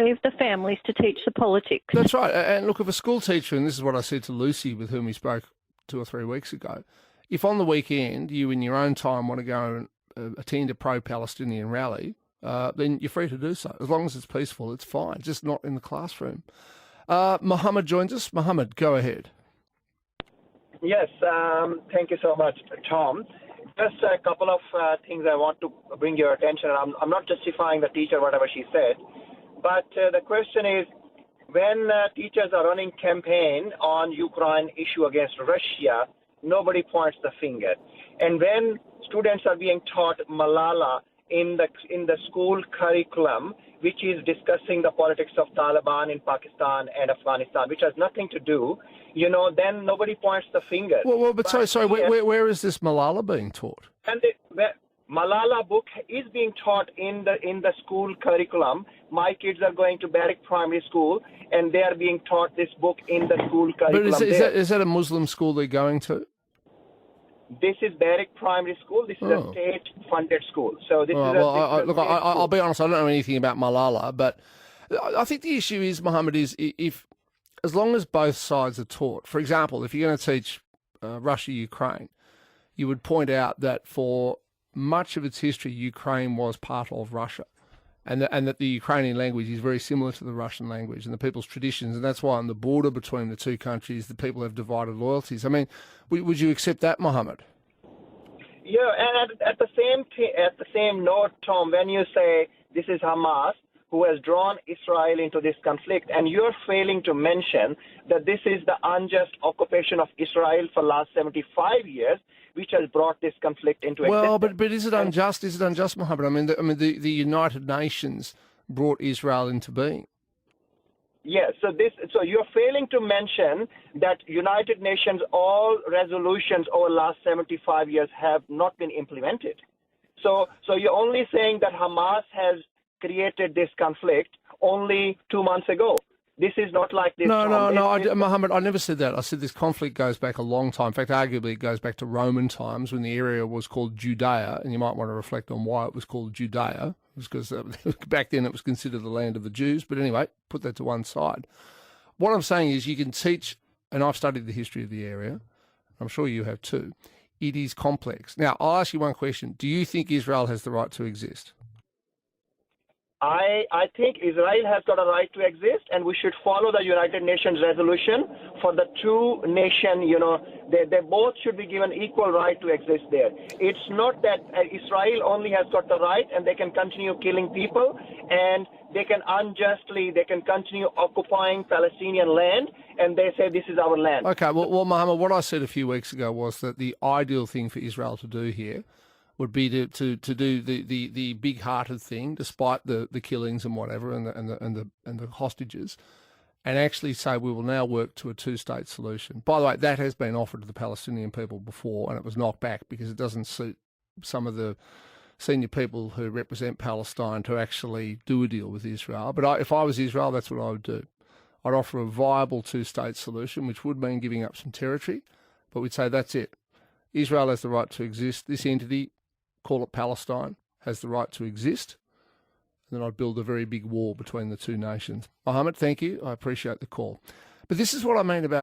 leave the families to teach the politics. That's right. And look, if a school teacher, and this is what I said to Lucy, with whom we spoke 2 or 3 weeks ago, if on the weekend you in your own time want to go and attend a pro-Palestinian rally, then you're free to do so. As long as it's peaceful, it's fine, just not in the classroom. Mohammed joins us. Mohammed, go ahead. Yes, thank you so much, Tom. Just a couple of things I want to bring your attention. I'm not justifying the teacher, whatever she said, but the question is, when teachers are running campaign on Ukraine issue against Russia, nobody points the finger. And when students are being taught Malala in the school curriculum, which is discussing the politics of Taliban in Pakistan and Afghanistan, which has nothing to do, then nobody points the finger. But sorry, where is this Malala being taught? And the Malala book is being taught in the school curriculum. My kids are going to Barrack Primary School, and they are being taught this book in the school curriculum. But is that a Muslim school they're going to? This is Barrack Primary School. This is a state-funded school. So this I'll be honest. I don't know anything about Malala, but I think the issue is, Mohammed, is if as long as both sides are taught. For example, if you're going to teach Russia-Ukraine, you would point out that for much of its history, Ukraine was part of Russia, and that the Ukrainian language is very similar to the Russian language and the people's traditions, and that's why on the border between the two countries, the people have divided loyalties. I mean, would you accept that, Mohammed? Yeah, and at the same note, Tom, when you say this is Hamas who has drawn Israel into this conflict, and you're failing to mention that this is the unjust occupation of Israel for the last 75 years, which has brought this conflict into existence. Well, but is it unjust? Is it unjust, Mohammed? I mean, the United Nations brought Israel into being. Yes, so you're failing to mention that United Nations all resolutions over the last 75 years have not been implemented. So you're only saying that Hamas has created this conflict only 2 months ago. This is not like this. No, Mohammed, I never said that. I said this conflict goes back a long time. In fact, arguably it goes back to Roman times when the area was called Judea, and you might want to reflect on why it was called Judea. It was because back then it was considered the land of the Jews. But anyway, put that to one side. What I'm saying is you can teach, and I've studied the history of the area. I'm sure you have too. It is complex. Now, I'll ask you one question. Do you think Israel has the right to exist? I think Israel has got a right to exist, and we should follow the United Nations resolution for the two nations. They both should be given equal right to exist there. It's not that Israel only has got the right and they can continue killing people, and they can continue occupying Palestinian land, and they say this is our land. Okay, well, Mohammed, what I said a few weeks ago was that the ideal thing for Israel to do here would be to do the big-hearted thing, despite the killings and whatever, and the hostages, and actually say we will now work to a two-state solution. By the way, that has been offered to the Palestinian people before, and it was knocked back because it doesn't suit some of the senior people who represent Palestine to actually do a deal with Israel. But if I was Israel, that's what I would do. I'd offer a viable two-state solution, which would mean giving up some territory, but we'd say that's it. Israel has the right to exist. This entity, call it Palestine, has the right to exist. And then I'd build a very big wall between the two nations. Mohammed, thank you. I appreciate the call. But this is what I mean about